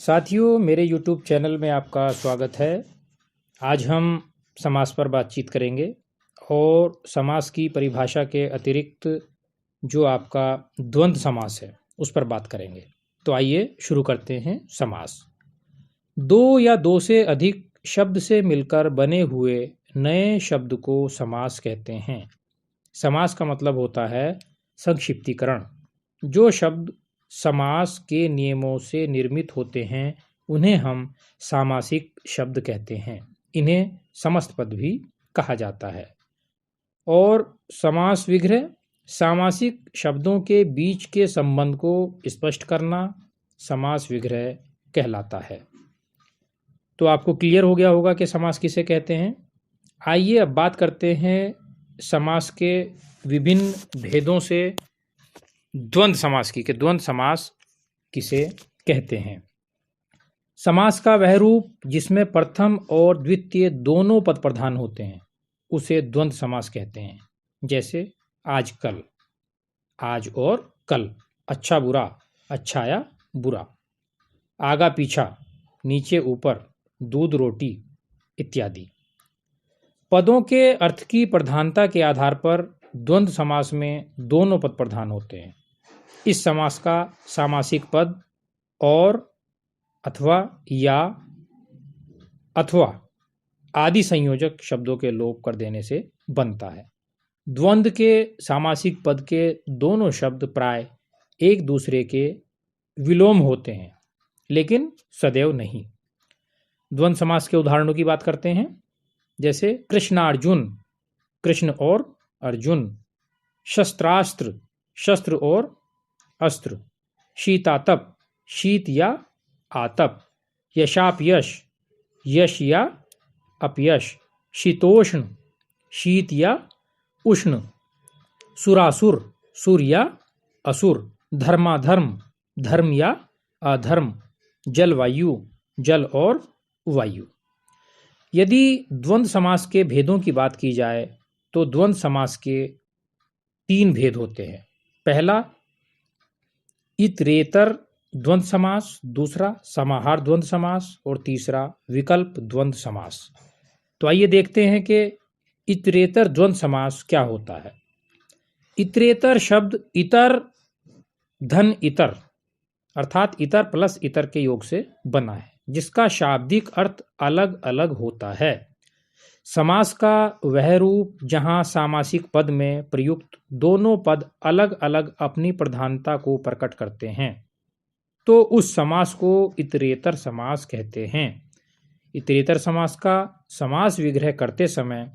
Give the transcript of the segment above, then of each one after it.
साथियों, मेरे YouTube channel में आपका स्वागत है। आज हम समास पर बातचीत करेंगे और समास की परिभाषा के अतिरिक्त जो आपका द्वंद्व समास है उस पर बात करेंगे। तो आइए शुरू करते हैं। समास दो या दो से अधिक शब्द से मिलकर बने हुए नए शब्द को समास कहते हैं। समास का मतलब होता है संक्षिप्तीकरण। जो शब्द समास के नियमों से निर्मित होते हैं उन्हें हम सामासिक शब्द कहते हैं। इन्हें समस्त पद भी कहा जाता है। और समास विग्रह सामासिक शब्दों के बीच के संबंध को स्पष्ट करना समास विग्रह कहलाता है। तो आपको क्लियर हो गया होगा कि समास किसे कहते हैं। आइए अब बात करते हैं समास के विभिन्न भेदों से द्वंद्व समास की कि द्वंद्व समास किसे कहते हैं। समास का वह रूप जिसमें प्रथम और द्वितीय दोनों पद प्रधान होते हैं उसे द्वंद्व समास कहते हैं। जैसे आज कल, आज और कल, अच्छा बुरा, अच्छा या बुरा, आगा पीछा, नीचे ऊपर, दूध रोटी इत्यादि। पदों के अर्थ की प्रधानता के आधार पर द्वंद्व समास में दोनों पद प्रधान होते हैं। इस समास का सामासिक पद और अथवा या अथवा आदि संयोजक शब्दों के लोप कर देने से बनता है। द्वंद्व के सामासिक पद के दोनों शब्द प्राय एक दूसरे के विलोम होते हैं, लेकिन सदैव नहीं। द्वंद्व समास के उदाहरणों की बात करते हैं। जैसे कृष्णार्जुन, कृष्ण और अर्जुन, शस्त्रास्त्र, शस्त्र और अस्त्र, शीतातप, शीत या आतप, यशापयश, यश या अपयश, शीतोष्ण, शीत या उष्ण, सुरासुर, सुर या असुर, धर्माधर्म, धर्म या अधर्म, जलवायु, जल और वायु। यदि द्वंद्व समास के भेदों की बात की जाए तो द्वंद्व समास के तीन भेद होते हैं। पहला इतरेतर द्वंद्व समास, दूसरा समाहार द्वंद्व समास और तीसरा विकल्प द्वंद्व समास। तो आइए देखते हैं कि इतरेतर द्वंद्व समास क्या होता है। इतरेतर शब्द इतर धन इतर अर्थात इतर प्लस इतर के योग से बना है, जिसका शाब्दिक अर्थ अलग अलग होता है। समास का वह रूप जहां सामासिक पद में प्रयुक्त दोनों पद अलग अलग अपनी प्रधानता को प्रकट करते हैं, तो उस समास को इतरेतर समास कहते हैं। इतरेतर समास का समास विग्रह करते समय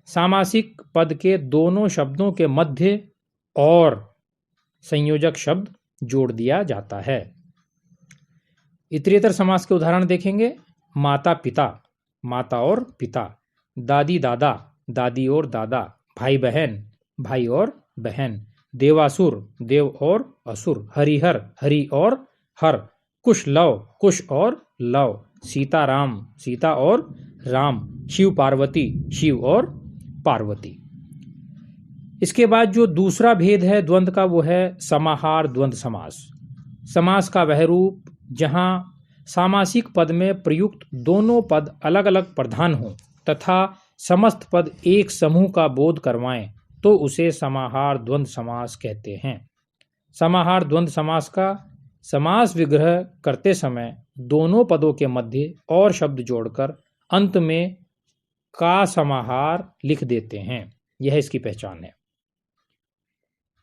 सामासिक पद के दोनों शब्दों के मध्य और संयोजक शब्द जोड़ दिया जाता है। इतरेतर समास के उदाहरण देखेंगे। माता पिता, माता और पिता, दादी दादा, दादी और दादा, भाई बहन, भाई और बहन, देवासुर, देव और असुर, हरिहर, हरि और हर, कुश लव, कुश और लव, सीता राम, सीता और राम, शिव पार्वती, शिव और पार्वती। इसके बाद जो दूसरा भेद है द्वंद्व का वो है समाहार द्वंद्व समास। समास का वह रूप जहां सामासिक पद में प्रयुक्त दोनों पद अलग अलग प्रधान हों तथा समस्त पद एक समूह का बोध करवाएं तो उसे समाहार द्वंद्व समास कहते हैं। समाहार द्वंद्व समास का समास विग्रह करते समय दोनों पदों के मध्य और शब्द जोड़कर अंत में का समाहार लिख देते हैं। यह इसकी पहचान है।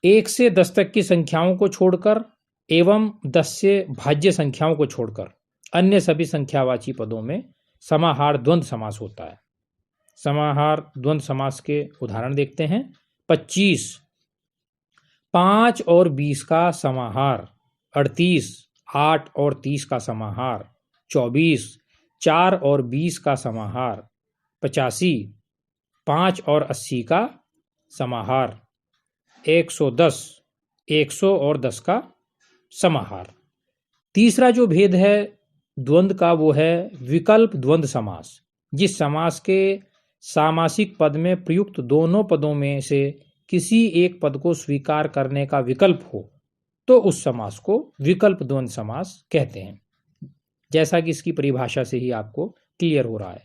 1 से 10 तक की संख्याओं को छोड़कर एवं 10 से भाज्य संख्याओं को छोड़कर अन्य सभी संख्यावाची पदों में समाहार द्वंद्व समास होता है। समाहार द्वंद्व समास के उदाहरण देखते हैं। 25 5 और 20 का समाहार, 38 8 और 30 का समाहार, 24 4 और 20 का समाहार, 85 5 और 80 का समाहार, 110 100 और 10 का समाहार। तीसरा जो भेद है द्वंद्व का वो है विकल्प द्वंद्व समास। जिस समास के सामासिक पद में प्रयुक्त दोनों पदों में से किसी एक पद को स्वीकार करने का विकल्प हो तो उस समास को विकल्प द्वंद्व समास कहते हैं। जैसा कि इसकी परिभाषा से ही आपको क्लियर हो रहा है।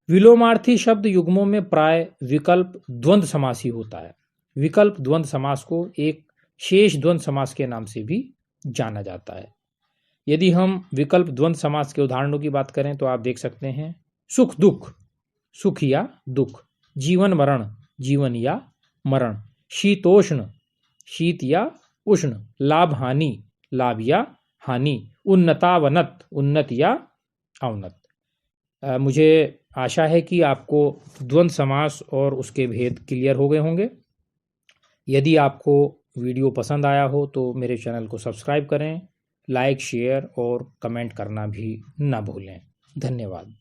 विलोमार्थी शब्द युग्मों में प्राय विकल्प द्वंद्व समास ही होता है। विकल्प द्वंद्व समास को एक शेष द्वंद्व समास के नाम से भी जाना जाता है। यदि हम विकल्प द्वंद्व समास के उदाहरणों की बात करें तो आप देख सकते हैं सुख दुख, सुख या दुख, जीवन मरण, जीवन या मरण, शीतोष्ण, शीत या उष्ण, लाभ हानि, लाभ या हानि, उन्नतावनत, उन्नत या अवनत। मुझे आशा है कि आपको द्वंद्व समास और उसके भेद क्लियर हो गए होंगे। यदि आपको वीडियो पसंद आया हो तो मेरे चैनल को सब्सक्राइब करें, लाइक, शेयर और कमेंट करना भी ना भूलें। धन्यवाद।